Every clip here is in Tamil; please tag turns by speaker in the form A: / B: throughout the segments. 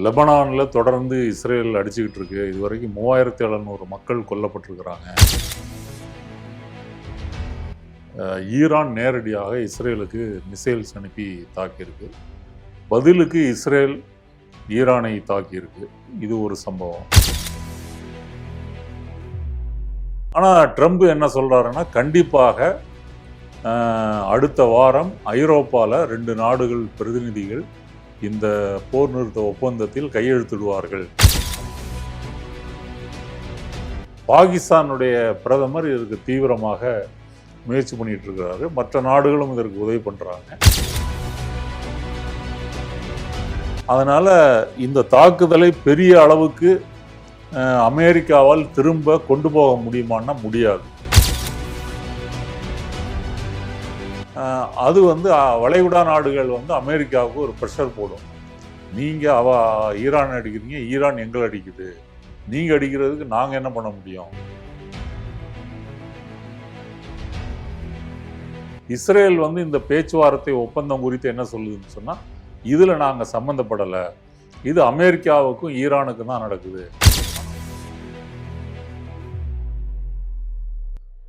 A: லெபனானில் தொடர்ந்து இஸ்ரேல் அடிச்சுக்கிட்டு இருக்கு. இதுவரைக்கும் 3700 மக்கள் கொல்லப்பட்டிருக்கிறாங்க. ஈரான் நேரடியாக இஸ்ரேலுக்கு மிசைல்ஸ் அனுப்பி தாக்கியிருக்கு. பதிலுக்கு இஸ்ரேல் ஈரானை தாக்கியிருக்கு. இது ஒரு சம்பவம். ஆனால் ட்ரம்ப் என்ன சொல்கிறாருன்னா, கண்டிப்பாக அடுத்த வாரம் ஐரோப்பாவில் 2 நாடுகள் பிரதிநிதிகள் இந்த போர் நிறுத்த ஒப்பந்தத்தில் கையெழுத்திடுவார்கள். பாகிஸ்தானுடைய பிரதமர் இதற்கு தீவிரமாக முயற்சி பண்ணிட்டு இருக்கிறாரு. மற்ற நாடுகளும் இதற்கு உதவி பண்றாங்க. அதனால இந்த தாக்குதலை பெரிய அளவுக்கு அமெரிக்காவால் திரும்ப கொண்டு போக முடியுமான்னா முடியாது. அது வளைகுடா நாடுகள் அமெரிக்காவுக்கு ஒரு ப்ரெஷர் போடும். நீங்கள் ஈரான் அடிக்கிறீங்க, ஈரான் எங்களை அடிக்குது, நீங்கள் அடிக்கிறதுக்கு நாங்கள் என்ன பண்ண முடியும்? இஸ்ரேல் இந்த பேச்சுவார்த்தை ஒப்பந்தம் குறித்து என்ன சொல்லுதுன்னு சொன்னால், இதில் நாங்கள் சம்மந்தப்படலை, இது அமெரிக்காவுக்கும் ஈரானுக்கும் தான் நடக்குது.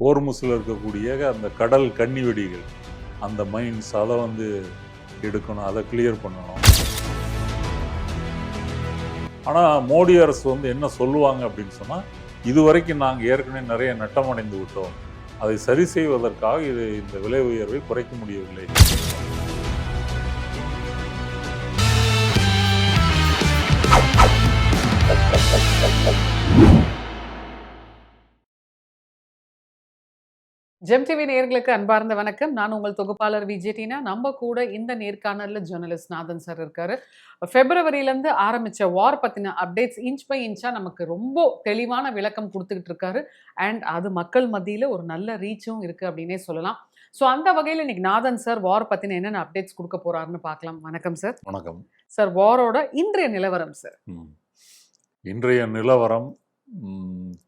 A: ஹோர்முஸில் இருக்கக்கூடிய அந்த கடல் கன்னி வெடிகள், அந்த மைன்ஸ், அதை எடுக்கணும், அதை கிளியர் பண்ணணும். ஆனால் மோடி அரசு என்ன சொல்லுவாங்க அப்படின்னு சொன்னால், இதுவரைக்கும் நாங்கள் ஏற்கனவே நிறைய நட்டம் அடைந்து விட்டோம், அதை சரி செய்வதற்காக இந்த விலை உயர்வை குறைக்க முடியவில்லை.
B: ஜெம் டிவி நேயர்களுக்கு அன்பார்ந்த வணக்கம். நான் உங்கள் தொகுப்பாளர் விஜேடினா. நம்ம கூட இந்த நேர்காணலில் ஜேர்னலிஸ்ட் நாதன் சார் இருக்காரு. பிப்ரவரியிலேருந்து ஆரம்பித்த வார் பற்றின அப்டேட்ஸ் இன்ச் பை இன்ச்சாக நமக்கு ரொம்ப தெளிவான விளக்கம் கொடுத்துக்கிட்டு இருக்காரு. அண்ட் அது மக்கள் மத்தியில் ஒரு நல்ல ரீச்சும் இருக்குது அப்படின்னே சொல்லலாம். ஸோ அந்த வகையில் இன்னைக்கு நாதன் சார் வார் பற்றின என்னென்ன அப்டேட்ஸ் கொடுக்க போகிறாருன்னு பார்க்கலாம். வணக்கம் சார்.
A: வணக்கம்
B: சார். வாரோட இன்றைய நிலவரம் சார்.
A: இன்றைய நிலவரம்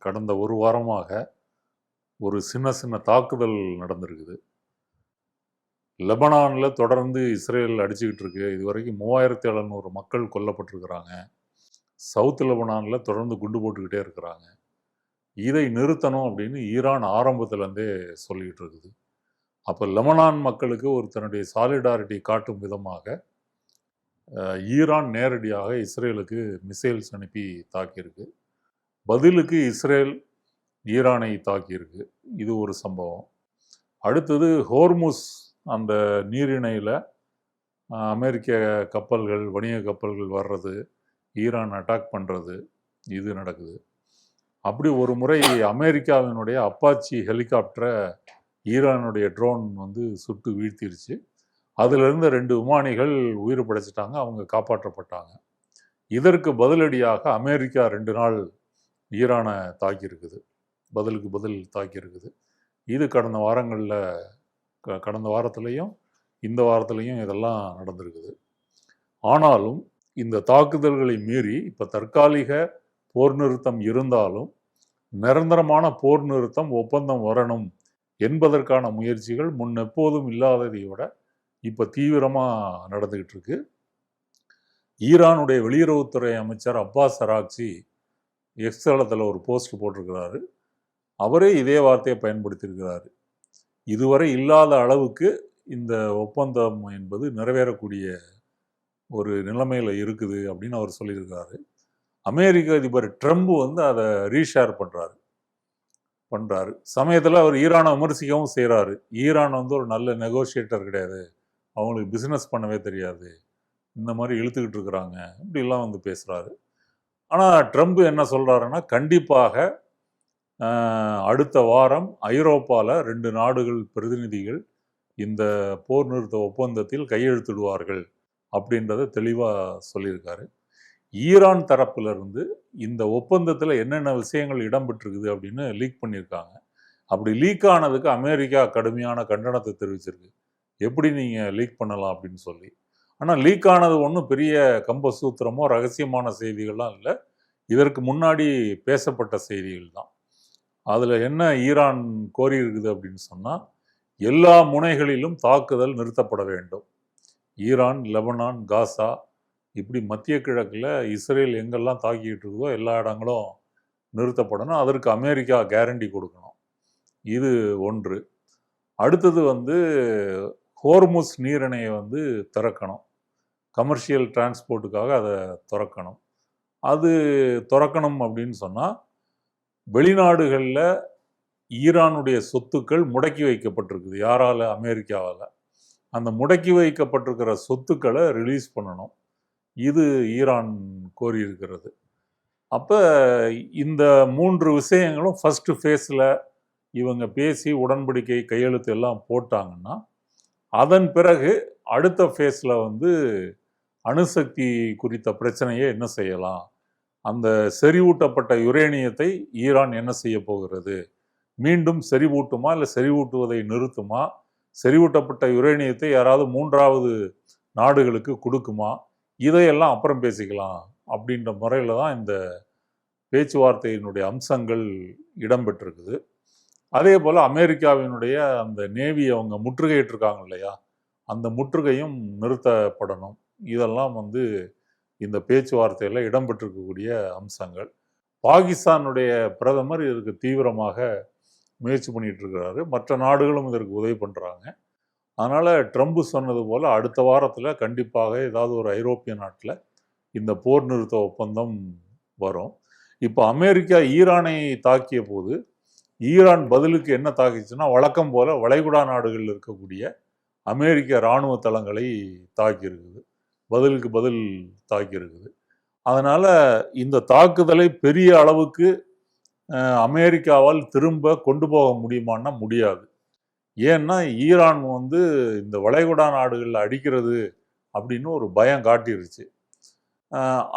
A: கடந்த ஒரு வாரமாக ஒரு சின்ன தாக்குதல் நடந்திருக்குது. லெபனானில் தொடர்ந்து இஸ்ரேல் அடிச்சுக்கிட்டு இருக்கு. இதுவரைக்கும் 3700 மக்கள் கொல்லப்பட்டிருக்கிறாங்க. சவுத் லெபனானில் தொடர்ந்து குண்டு போட்டுக்கிட்டே இருக்கிறாங்க. இதை நிறுத்தணும் அப்படின்னு ஈரான் ஆரம்பத்திலேருந்தே சொல்லிக்கிட்டு இருக்குது. அப்போ லெபனான் மக்களுக்கு தன்னுடைய சாலிடாரிட்டி காட்டும் விதமாக ஈரான் நேரடியாக இஸ்ரேலுக்கு மிசைல்ஸ் அனுப்பி தாக்கியிருக்கு. பதிலுக்கு இஸ்ரேல் ஈரானை தாக்கியிருக்கு. இது ஒரு சம்பவம். அடுத்தது ஹோர்முஸ் அந்த நீரிணையில் அமெரிக்க கப்பல்கள், வணிக கப்பல்கள் வர்றது, ஈரான் அட்டாக் பண்ணுறது, இது நடக்குது. அப்படி ஒரு முறை அமெரிக்காவினுடைய அப்பாச்சி ஹெலிகாப்டரை ஈரானுடைய ட்ரோன் சுட்டு வீழ்த்திடுச்சு. அதிலிருந்து 2 விமானிகள் உயிர் படைச்சிட்டாங்க, அவங்க காப்பாற்றப்பட்டாங்க. இதற்கு பதிலடியாக அமெரிக்கா 2 நாள் ஈரானை தாக்கியிருக்குது. பதிலுக்கு பதில் தாக்கியிருக்குது. இது கடந்த வாரத்திலையும் இந்த வாரத்திலையும் இதெல்லாம் நடந்திருக்குது. ஆனாலும் இந்த தாக்குதல்களை மீறி இப்போ தற்காலிக போர் நிறுத்தம் இருந்தாலும் நிரந்தரமான போர் நிறுத்தம் ஒப்பந்தம் வரணும் என்பதற்கான முயற்சிகள் முன்னெப்போதும் இல்லாததை விட இப்போ தீவிரமாக நடந்துக்கிட்டு இருக்கு. ஈரானுடைய வெளியுறவுத்துறை அமைச்சர் அப்பாஸ் அராக்சி எக்ஸ் தளத்தில் ஒரு போஸ்ட் போட்டிருக்கிறாரு. அவரே இதே வார்த்தையை பயன்படுத்தியிருக்கிறாரு. இதுவரை இல்லாத அளவுக்கு இந்த ஒப்பந்தம் என்பது நிறைவேறக்கூடிய ஒரு நிலைமையில் இருக்குது அப்படின்னு அவர் சொல்லியிருக்கிறாரு. அமெரிக்க அதிபர் ட்ரம்ப் அதை ரீஷேர் பண்ணுறாரு. சமயத்தில் அவர் ஈரானை விமர்சிக்கவும் செய்கிறாரு. ஈரான் ஒரு நல்ல நெகோஷியேட்டர் கிடையாது, அவங்களுக்கு பிஸ்னஸ் பண்ணவே தெரியாது, இந்த மாதிரி இழுத்துக்கிட்டு இருக்கிறாங்க, இப்படிலாம் பேசுகிறாரு. ஆனால் ட்ரம்ப் என்ன சொல்கிறாருன்னா, கண்டிப்பாக அடுத்த வாரம் ஐரோப்பாவில் 2 நாடுகள் பிரதிநிதிகள் இந்த போர் நிறுத்த ஒப்பந்தத்தில் கையெழுத்திடுவார்கள் அப்படின்றத தெளிவாக சொல்லியிருக்காரு. ஈரான் தரப்பிலிருந்து இந்த ஒப்பந்தத்தில் என்னென்ன விஷயங்கள் இடம்பெற்றிருக்குது அப்படின்னு லீக் பண்ணியிருக்காங்க. அப்படி லீக் ஆனதுக்கு அமெரிக்கா கடுமையான கண்டனத்தை தெரிவிச்சிருக்கு. எப்படி நீங்கள் லீக் பண்ணலாம் அப்படின்னு சொல்லி. ஆனால் லீக் ஆனது ஒன்றும் பெரிய கம்பசூத்திரமோ ரகசியமான செய்திகள்லாம் இல்லை. இதற்கு முன்னாடி பேசப்பட்ட செய்திகள் தான். அதில் என்ன ஈரான் கோரி இருக்குது அப்படின்னு சொன்னால், எல்லா முனைகளிலும் தாக்குதல் நிறுத்தப்பட வேண்டும். ஈரான், லெபனான், காசா இப்படி மத்திய கிழக்கில் இஸ்ரேல் எங்கெல்லாம் தாக்கிட்டு இருக்குதோ எல்லா இடங்களும் நிறுத்தப்படணும். அதற்கு அமெரிக்கா கேரண்டி கொடுக்கணும். இது ஒன்று. அடுத்தது வந்து ஹோர்முஸ் நீரிணையை வந்து திறக்கணும். கமர்ஷியல் டிரான்ஸ்போர்ட்டுக்காக அதை திறக்கணும். அது திறக்கணும் அப்படின்னு சொன்னால் வெளிநாடுகளில் ஈரானுடைய சொத்துக்கள் முடக்கி வைக்கப்பட்டிருக்குது. யாரால? அமெரிக்காவால். அந்த முடக்கி வைக்கப்பட்டிருக்கிற சொத்துக்களை ரிலீஸ் பண்ணணும். இது ஈரான் கோரியிருக்கிறது. அப்போ இந்த 3 விஷயங்களும் ஃபர்ஸ்ட் ஃபேஸில் இவங்க பேசி உடன்படிக்கை கையெழுத்து எல்லாம் போட்டாங்கன்னா அதன் பிறகு அடுத்த ஃபேஸில் வந்து அணுசக்தி குறித்த பிரச்சனையை என்ன செய்யலாம், அந்த செறிவூட்டப்பட்ட யுரேனியத்தை ஈரான் என்ன செய்ய போகிறது, மீண்டும் செறிவூட்டுமா இல்லை செறிவூட்டுவதை நிறுத்துமா, செறிவூட்டப்பட்ட யுரேனியத்தை யாராவது 3வது நாடுகளுக்கு கொடுக்குமா, இதையெல்லாம் அப்புறம் பேசிக்கலாம் அப்படின்ற முறையில் தான் இந்த பேச்சுவார்த்தையினுடைய அம்சங்கள் இடம்பெற்றிருக்குது. அதே போல் அமெரிக்காவினுடைய அந்த நேவி அவங்க முற்றுகையிட்டிருக்காங்க இல்லையா, அந்த முற்றுகையும் நிறுத்தப்படணும். இதெல்லாம் வந்து இந்த பேச்சுவார்த்தையில் இடம்பெற்றிருக்கக்கூடிய அம்சங்கள். பாகிஸ்தானுடைய பிரதமர் இதற்கு தீவிரமாக முயற்சி பண்ணிட்டு இருக்கிறாரு. மற்ற நாடுகளும் இதற்கு உதவி பண்ணுறாங்க. அதனால் ட்ரம்ப் சொன்னது போல் அடுத்த வாரத்தில் கண்டிப்பாக ஏதாவது ஒரு ஐரோப்பிய நாட்டில் இந்த போர் நிறுத்த ஒப்பந்தம் வரும். இப்போ அமெரிக்கா ஈரானை தாக்கிய போது ஈரான் பதிலுக்கு என்ன தாக்கிச்சுன்னா வழக்கம் போல வளைகுடா நாடுகளில் இருக்கக்கூடிய அமெரிக்க இராணுவ தளங்களை தாக்கியிருக்குது. பதிலுக்கு பதில் தாக்கியிருக்குது. அதனால் இந்த தாக்குதலை பெரிய அளவுக்கு அமெரிக்காவால் திரும்ப கொண்டு போக முடியுமான்னா முடியாது. ஏன்னா ஈரான் வந்து இந்த வளைகுடா நாடுகளில் அடிக்கிறது அப்படின்னு ஒரு பயம் காட்டிருச்சு.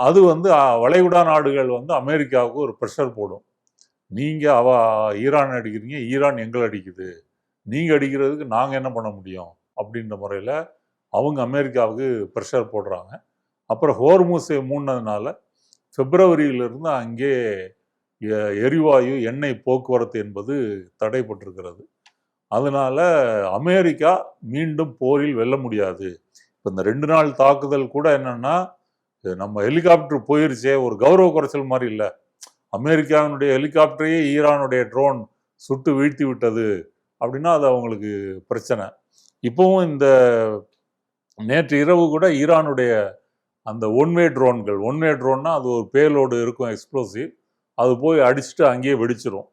A: அது வந்து வளைகுடா நாடுகள் வந்து அமெரிக்காவுக்கு ஒரு ப்ரெஷர் போடும். நீங்கள் ஈரான் அடிக்கிறீங்க, ஈரான் எங்களை அடிக்குது, நீங்கள் அடிக்கிறதுக்கு நாங்கள் என்ன பண்ண முடியும் அப்படின்ற முறையில் அவங்க அமெரிக்காவுக்கு ப்ரெஷர் போடுறாங்க. அப்புறம் ஹோர்முஸை மூடினதுனால பிப்ரவரியிலிருந்து அங்கே எரிவாயு எண்ணெய் போக்குவரத்து என்பது தடைப்பட்டிருக்கிறது. அதனால அமெரிக்கா மீண்டும் போரில் வெல்ல முடியாது. இப்போ இந்த 2 நாள் தாக்குதல் கூட என்னன்னா, நம்ம ஹெலிகாப்டர் போயிருச்சே, ஒரு கௌரவ குறைச்சல் மாதிரி இல்லை. அமெரிக்காவினுடைய ஹெலிகாப்டரையே ஈரானுடைய ட்ரோன் சுட்டு வீழ்த்தி விட்டது அப்படின்னா அது அவங்களுக்கு பிரச்சனை. இப்போவும் இந்த நேற்று இரவு கூட ஈரானுடைய அந்த ஒன்வே ட்ரோன்னா அது ஒரு பேலோடு இருக்கும், எக்ஸ்ப்ளோசிவ், அது போய் அடிச்சுட்டு அங்கேயே வெடிச்சிரும்.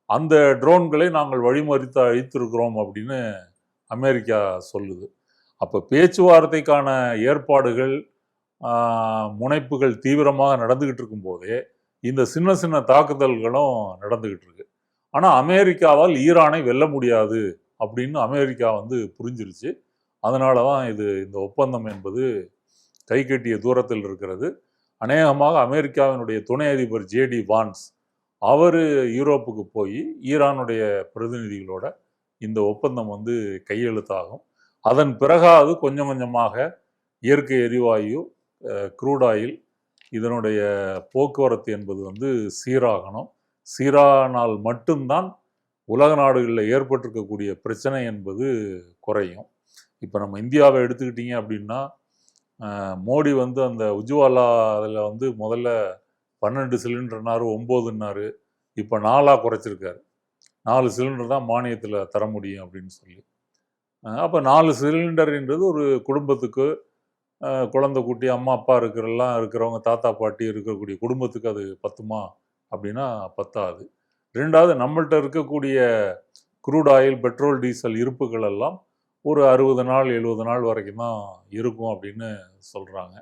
A: அந்த ட்ரோன்களை நாங்கள் வழிமறித்து அழித்திருக்கிறோம் அப்படின்னு அமெரிக்கா சொல்லுது. அப்போ பேச்சுவார்த்தைக்கான ஏற்பாடுகள் முனைப்புகள் தீவிரமாக நடந்துகிட்டு இருக்கும் போதே இந்த சின்ன சின்ன தாக்குதல்களும் நடந்துகிட்டு இருக்கு. ஆனால் அமெரிக்காவால் ஈரானை வெல்ல முடியாது அப்படின்னு அமெரிக்கா வந்து புரிஞ்சிருச்சு. அதனால தான் இந்த ஒப்பந்தம் என்பது கை கட்டிய தூரத்தில் இருக்கிறது. அநேகமாக அமெரிக்காவினுடைய துணை அதிபர் ஜேடி வான்ஸ் அவர் யூரோப்புக்கு போய் ஈரானுடைய பிரதிநிதிகளோட இந்த ஒப்பந்தம் வந்து கையெழுத்தாகும். அதன் பிறகாவது கொஞ்சம் கொஞ்சமாக இயற்கை எரிவாயு, க்ரூட் ஆயில், இதனுடைய போக்குவரத்து என்பது வந்து சீராகணும். சீரானால் மட்டும்தான் உலக நாடுகளில் ஏற்பட்டிருக்கக்கூடிய பிரச்சனை என்பது குறையும். இப்போ நம்ம இந்தியாவை எடுத்துக்கிட்டீங்க அப்படின்னா, மோடி வந்து அந்த உஜ்வாலா அதில் வந்து முதல்ல 12 சிலிண்டர்னாரு, 9ன்னாரு, இப்போ 4ஆக குறைச்சிருக்காரு. 4 சிலிண்டர் தான் மானியத்தில் தர முடியும் அப்படின்னு சொல்லி. அப்போ 4 சிலிண்டர்ன்றது ஒரு குடும்பத்துக்கு, குழந்தை குட்டி, அம்மா அப்பா இருக்கிறவங்க, தாத்தா பாட்டி இருக்கக்கூடிய குடும்பத்துக்கு அது பத்துமா அப்படின்னா பத்தாது. ரெண்டாவது, நம்மள்கிட்ட இருக்கக்கூடிய க்ரூட் ஆயில், பெட்ரோல், டீசல் இருப்புகள் எல்லாம் ஒரு 60 நாள் 70 நாள் வரைக்கும் தான் இருக்கும் அப்படின்னு சொல்கிறாங்க.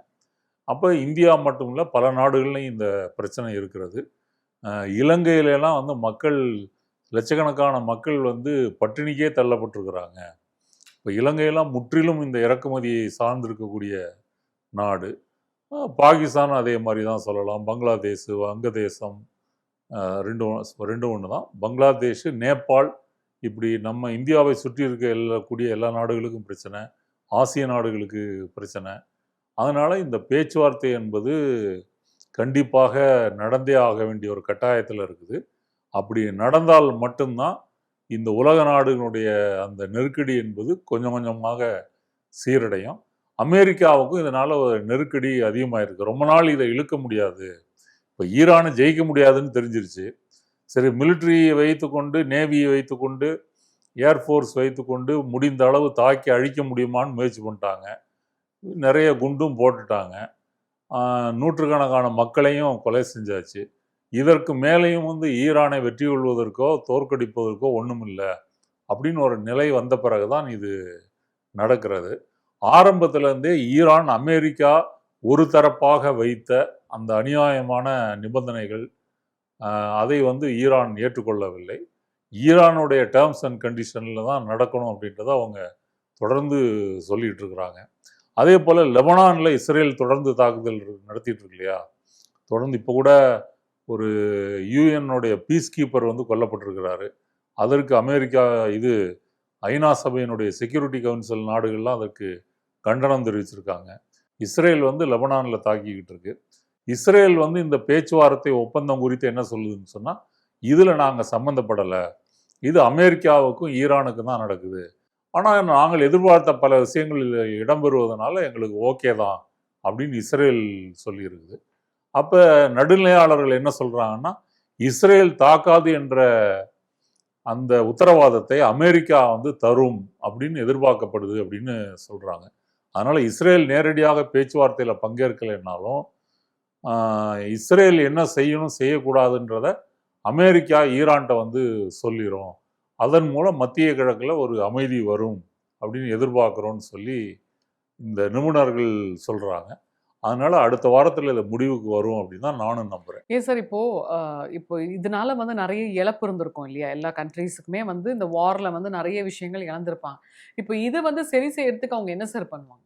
A: அப்போ இந்தியா மட்டும் இல்லை, பல நாடுகள்லையும் இந்த பிரச்சனை இருக்கிறது. இலங்கையிலலாம் வந்து மக்கள், லட்சக்கணக்கான மக்கள் வந்து பட்டினிக்கே தள்ளப்பட்டிருக்கிறாங்க. இப்போ இலங்கையெல்லாம் முற்றிலும் இந்த இறக்குமதியை சார்ந்திருக்கக்கூடிய நாடு. பாகிஸ்தான் அதே மாதிரி தான் சொல்லலாம். பங்களாதேஷ், வங்கதேசம், ரெண்டு ஒன்று தான். பங்களாதேஷ், நேபாள், இப்படி நம்ம இந்தியாவை சுற்றி இருக்கக்கூடிய எல்லா நாடுகளுக்கும் பிரச்சனை, ஆசிய நாடுகளுக்கு பிரச்சனை. அதனால் இந்த பேச்சுவார்த்தை என்பது கண்டிப்பாக நடந்தே ஆக வேண்டிய ஒரு கட்டாயத்தில் இருக்குது. அப்படி நடந்தால் மட்டும்தான் இந்த உலக நாடுகளுடைய அந்த நெருக்கடி என்பது கொஞ்சம் கொஞ்சமாக சீரடையும். அமெரிக்காவுக்கும் இதனால ஒரு நெருக்கடி அதிகமாயிருக்கு. ரொம்ப நாள் இதை இழுக்க முடியாது. இப்போ ஈரானை ஜெயிக்க முடியாதுன்னு தெரிஞ்சிருச்சு. சரி, மிலிட்ரியை வைத்துக்கொண்டு, நேவியை வைத்துக்கொண்டு, ஏர்ஃபோர்ஸ் வைத்துக்கொண்டு முடிந்த அளவு தாக்கி அழிக்க முடியுமான்னு முயற்சி பண்ணிட்டாங்க. நிறைய குண்டும் போட்டுட்டாங்க. நூற்றுக்கணக்கான மக்களையும் கொலை செஞ்சாச்சு. இதற்கு மேலேயும் ஈரானை வெற்றி கொள்வதற்கோ தோற்கடிப்பதற்கோ ஒன்றும் இல்லை அப்படின்னு ஒரு நிலை வந்த பிறகுதான் இது நடக்கிறது. ஆரம்பத்திலேருந்தே ஈரான் அமெரிக்கா ஒரு தரப்பாக வைத்த அந்த அநியாயமான நிபந்தனைகள், அதை ஈரான் ஏற்றுக்கொள்ளவில்லை. ஈரானுடைய டேர்ம்ஸ் அண்ட் கண்டிஷனில் தான் நடக்கணும் அப்படின்றத அவங்க தொடர்ந்து சொல்லிட்டு இருக்கிறாங்க. அதே போல் லெபனானில் இஸ்ரேல் தொடர்ந்து தாக்குதல் நடத்திட்டு இருக்கு இல்லையா? தொடர்ந்து இப்போ கூட ஒரு யூஎன்னுடைய பீஸ் கீப்பர் கொல்லப்பட்டிருக்கிறாரு. அதற்கு அமெரிக்கா, இது ஐநா சபையினுடைய செக்யூரிட்டி கவுன்சில் நாடுகள்லாம் அதற்கு கண்டனம் தெரிவிச்சிருக்காங்க. இஸ்ரேல் லெபனானில் தாக்கிக்கிட்டு இருக்கு. இஸ்ரேல் இந்த பேச்சுவார்த்தை ஒப்பந்தம் குறித்து என்ன சொல்லுதுன்னு சொன்னால், இதில் நாங்கள் சம்மந்தப்படலை, இது அமெரிக்காவுக்கும் ஈரானுக்கும் தான் நடக்குது, ஆனால் நாங்கள் எதிர்பார்த்த பல விஷயங்கள் இடம்பெறுவதனால எங்களுக்கு ஓகே தான் அப்படின்னு இஸ்ரேல் சொல்லியிருக்குது. அப்போ நடுநிலையாளர்கள் என்ன சொல்கிறாங்கன்னா, இஸ்ரேல் தாக்காது என்ற அந்த உத்தரவாதத்தை அமெரிக்கா தரும் அப்படின்னு எதிர்பார்க்கப்படுது அப்படின்னு சொல்கிறாங்க. அதனால் இஸ்ரேல் நேரடியாக பேச்சுவார்த்தையில் பங்கேற்கலைன்னாலும் இஸ்ரேல் என்ன செய்யணும் செய்யக்கூடாதுன்றத அமெரிக்கா ஈரான்கிட்ட சொல்லிடும். அதன் மூலம் மத்திய கிழக்கில் ஒரு அமைதி வரும் அப்படின்னு எதிர்பார்க்குறோன்னு சொல்லி இந்த நிபுணர்கள் சொல்கிறாங்க. அதனால அடுத்த வாரத்தில் இது முடிவுக்கு வரும் அப்படின்னு தான் நானும் நம்புகிறேன்.
B: ஏன் சார் இப்போ இதனால நிறைய இழப்பு இருந்திருக்கும் இல்லையா? எல்லா கண்ட்ரீஸுக்குமே இந்த வாரில் நிறைய விஷயங்கள் இழந்திருப்பாங்க. இப்போ இது சரி செய்யறதுக்கு அவங்க என்ன சார் பண்ணுவாங்க?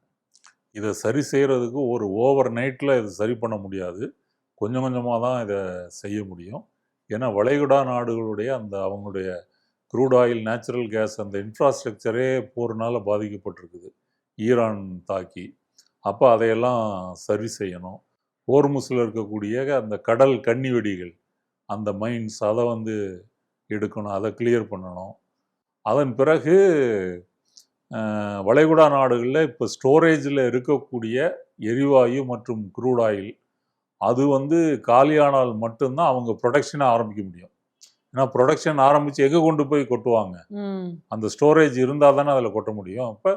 A: இதை சரி செய்கிறதுக்கு ஒரு ஓவர் நைட்டில் இது சரி பண்ண முடியாது. கொஞ்சம் கொஞ்சமாக தான் இதை செய்ய முடியும். ஏன்னா வளைகுடா நாடுகளுடைய அவங்களுடைய க்ரூட் ஆயில், நேச்சுரல் கேஸ், அந்த இன்ஃப்ராஸ்ட்ரக்சரே போர்னால பாதிக்கப்பட்டிருக்குது ஈரான் தாக்கி. அப்போ அதையெல்லாம் சரி செய்யணும். ஹோர்முஸில் இருக்கக்கூடிய அந்த கடல் கன்னி வெடிகள், அந்த மைன்ஸ், அதை எடுக்கணும், அதை கிளியர் பண்ணணும். அதன் பிறகு வளைகுடா நாடுகளில் இப்போ ஸ்டோரேஜில் இருக்கக்கூடிய எரிவாயு மற்றும் க்ரூட் ஆயில் அது காலியானால் மட்டும்தான் அவங்க ப்ரொடக்ஷனை ஆரம்பிக்க முடியும். ஏன்னா ப்ரொடக்ஷன் ஆரம்பித்து எங்கே கொண்டு போய் கொட்டுவாங்க? அந்த ஸ்டோரேஜ் இருந்தால் தானே அதில் கொட்ட முடியும். அப்போ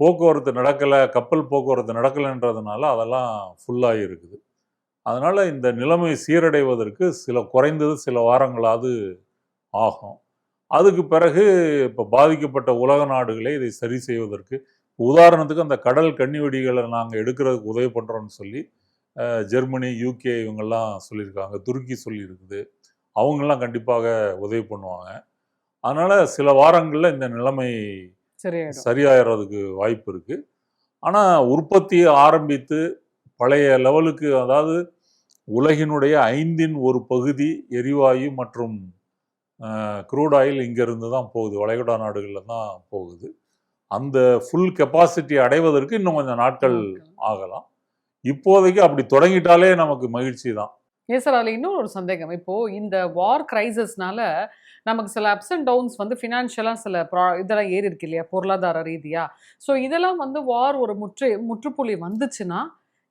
A: போக்குவரத்து நடக்கலை, கப்பல் போக்குவரத்து நடக்கலைன்றதுனால அதெல்லாம் ஃபுல்லாகி இருக்குது. அதனால் இந்த நிலைமை சீரடைவதற்கு குறைந்தது சில வாரங்களாவது ஆகும். அதுக்கு பிறகு இப்போ பாதிக்கப்பட்ட உலக நாடுகளே இதை சரி செய்வதற்கு, உதாரணத்துக்கு அந்த கடல் கன்னி வெடிகளை நாங்கள் எடுக்கிறதுக்கு உதவி பண்ணுறோன்னு சொல்லி ஜெர்மனி, யூகே இவங்கெல்லாம் சொல்லியிருக்காங்க, துருக்கி சொல்லியிருக்குது. அவங்கெல்லாம் கண்டிப்பாக உதவி பண்ணுவாங்க. அதனால் சில வாரங்களில் இந்த நிலைமை சரியாகிறதுக்கு வாய்ப்பு இருக்குது. ஆனால் உற்பத்தியை ஆரம்பித்து பழைய லெவலுக்கு, அதாவது உலகினுடைய 5இன் ஒரு பகுதி எரிவாயு மற்றும் க்ரூட் ஆயில் இங்கேருந்து தான் போகுது, வளைகுடா நாடுகளில் தான் போகுது. அந்த ஃபுல் கெப்பாசிட்டி அடைவதற்கு இன்னும் கொஞ்சம் நாட்கள் ஆகலாம். இப்போதைக்கு அப்படி தொடங்கிட்டாலே நமக்கு மகிழ்ச்சி தான்.
B: ஏன் சார், அதில் இன்னொரு ஒரு சந்தேகம். இப்போது இந்த வார் கிரைசஸ்னால நமக்கு சில அப்ஸ் அண்ட் டவுன்ஸ் ஃபினான்ஷியலாக சில இதெல்லாம் ஏறி இருக்கு இல்லையா, பொருளாதார ரீதியாக. ஸோ இதெல்லாம் வார் ஒரு முற்றுப்புள்ளி வந்துச்சுன்னா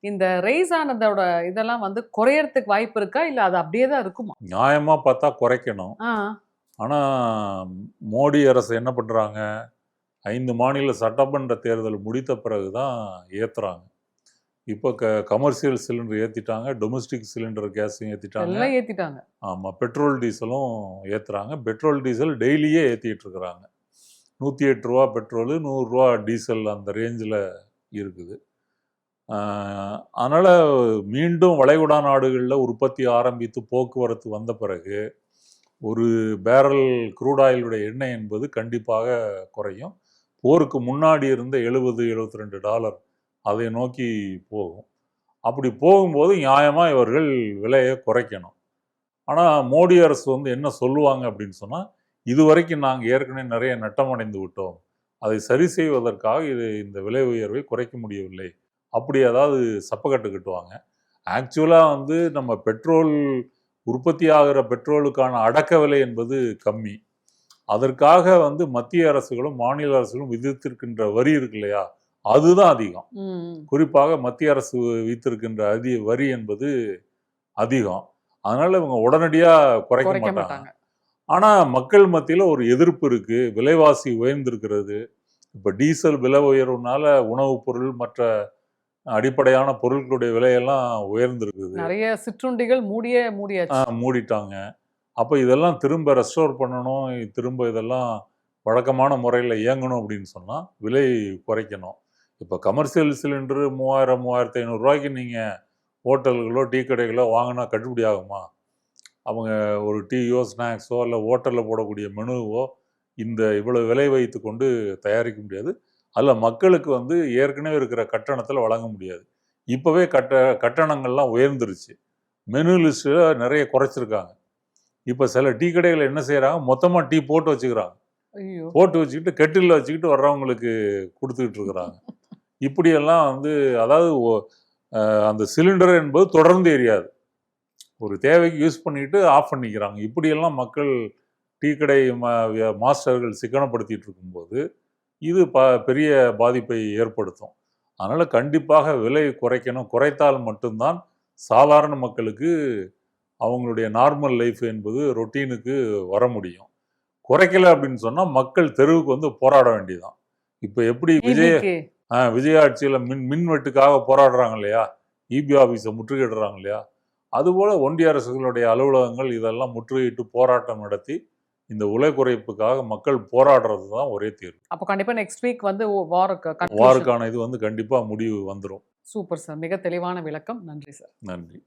B: இந்த ரைஸ் ஆனதோட இதெல்லாம் குறையறதுக்கு வாய்ப்பு இருக்கா, இல்லை அது அப்படியே தான் இருக்குமா?
A: நியாயமாக பார்த்தா குறைக்கணும். ஆனால் மோடி அரசு என்ன பண்ணுறாங்க, 5 மாநில சட்டமன்ற தேர்தல் முடித்த பிறகு தான் ஏற்றுறாங்க. இப்போ கமர்ஷியல் சிலிண்டர் ஏற்றிட்டாங்க, டொமஸ்டிக் சிலிண்டர் கேஸும் ஏற்றிட்டாங்க. ஆமாம், பெட்ரோல் டீசலும் ஏற்றுறாங்க. பெட்ரோல் டீசல் டெய்லியே ஏற்றிட்டு இருக்கிறாங்க. 108 ரூபா பெட்ரோலு, 100 ரூபா டீசல், அந்த ரேஞ்சில் இருக்குது. அதனால் மீண்டும் வளைகுடா நாடுகளில் உற்பத்தி ஆரம்பித்து போக்குவரத்து வந்த பிறகு ஒரு பேரல் க்ரூட் ஆயிலுடைய எண்ணெய் என்பது கண்டிப்பாக குறையும். போருக்கு முன்னாடி இருந்த $70-72 அதை நோக்கி போகும். அப்படி போகும்போது நியாயமாக இவர்கள் விலையை குறைக்கணும். ஆனால் மோடி அரசு என்ன சொல்லுவாங்க அப்படின்னு சொன்னால், இதுவரைக்கும் நாங்கள் ஏற்கனவே நிறைய நட்டமடைந்து விட்டோம், அதை சரி செய்வதற்காக இந்த விலை உயர்வை குறைக்க முடியவில்லை, அப்படி ஏதாவது சப்பக்கட்டு கட்டுவாங்க. ஆக்சுவலாக நம்ம பெட்ரோல் உற்பத்தி ஆகிற பெட்ரோலுக்கான அடக்க விலை என்பது கம்மி. அதற்காக மத்திய அரசுகளும் மாநில அரசுகளும் விதித்திருக்கின்ற வரி இருக்கு இல்லையா, அதுதான் அதிகம்.
B: ம்.
A: குறிப்பாக மத்திய அரசு வைத்திருக்கின்ற வரி என்பது அதிகம். அதனால இவங்க உடனடியா குறைக்க
B: குறைக்க
A: மாட்டாங்க.
B: மாட்டாங்க.
A: ஆனா மக்கள் மத்தியில ஒரு எதிர்ப்பு இருக்கு. விலைவாசி உயர்ந்திருக்கிறது. இப்ப டீசல் விலை உயர்வுனால உணவுப் பொருள் மற்ற அடிப்படையான பொருட்களுடைய விலையெல்லாம் உயர்ந்திருக்குது.
B: நிறைய சிற்றுண்டிகள் மூடியாச்சு.
A: மூடிட்டாங்க. அப்ப இதெல்லாம் திரும்ப ரெஸ்டோர் பண்ணணும். திரும்ப இதெல்லாம் வழக்கமான முறையில இயங்கணும் அப்படின்னு சொன்னா, விலை குறைக்கணும். இப்ப கமர்ஷியல் சிலிண்டர் 3000, 3500 ரூபாய்க்கு நீங்க ஹோட்டல்களோ, டீ கடைகளோ வாங்குனா கட்டுப்படி ஆகுமா? அவங்க ஒரு டீயோ, ஸ்நாக்ஸோ இல்ல ஹோட்டல்ல போடக்கூடிய மெனுவோ இந்த இவ்வளவு விலை வைத்துக் கொண்டு தயாரிக்க முடியாது. அதுல மக்களுக்கு வந்து ஏற்கனவே இருக்கிற கட்டணத்துல வழங்க முடியாது. இப்பவே கட்டணங்கள்லாம் உயர்ந்துருச்சு. மெனு லிஸ்ட்ல நிறைய குறைச்சிருக்காங்க. இப்ப சில டீ கடைகள் என்ன செய்றாங்க, மொத்தமா டீ போட்டு வச்சுக்கிறாங்க.
B: ஐயோ!
A: போட்டு வச்சுக்கிட்டு கெட்டில்ல வச்சுக்கிட்டு வர்றவங்களுக்கு குடுத்துக்கிட்டு இருக்கிறாங்க. இப்படியெல்லாம் வந்து அதாவது அந்த சிலிண்டர் என்பது தொடர்ந்து எரியாது. ஒரு தேவைக்கு யூஸ் பண்ணிட்டு ஆஃப் பண்ணிக்கிறாங்க. இப்படியெல்லாம் மக்கள் டீ கடை மாஸ்டர்கள் சிக்கனப்படுத்திட்டு இருக்கும்போது, இது பெரிய பாதிப்பை ஏற்படுத்தும். அதனால கண்டிப்பாக விலை குறைக்கணும். குறைத்தால் மட்டும்தான் சாதாரண மக்களுக்கு அவங்களுடைய நார்மல் லைஃப் என்பது ரொட்டீனுக்கு வர முடியும். குறைக்கல அப்படின்னு சொன்னா மக்கள் தெருவுக்கு வந்து போராட வேண்டியதுதான். இப்ப எப்படி
B: ஈபிக்கு.
A: விஜய் ஆட்சியில மின்வெட்டுக்காக போராடுறாங்க இல்லையா? இபி ஆபீஸை முற்றுகையிடுறாங்க இல்லையா? அதுபோல ஒன்றிய அரசுகளுடைய அலுவலகங்கள் இதெல்லாம் முற்றுகையிட்டு போராட்டம் நடத்தி இந்த விலை குறைப்புக்காக மக்கள் போராடுறது தான் ஒரே தீர்வு.
B: அப்போ கண்டிப்பா நெக்ஸ்ட் வீக் வந்து வாருக்கு கன்க்ளூஷன்.
A: வாருக்கான இது வந்து கண்டிப்பா முடிவு வந்துரும்.
B: Super sir. மிக தெளிவான விளக்கம். நன்றி சார்.
A: நன்றி.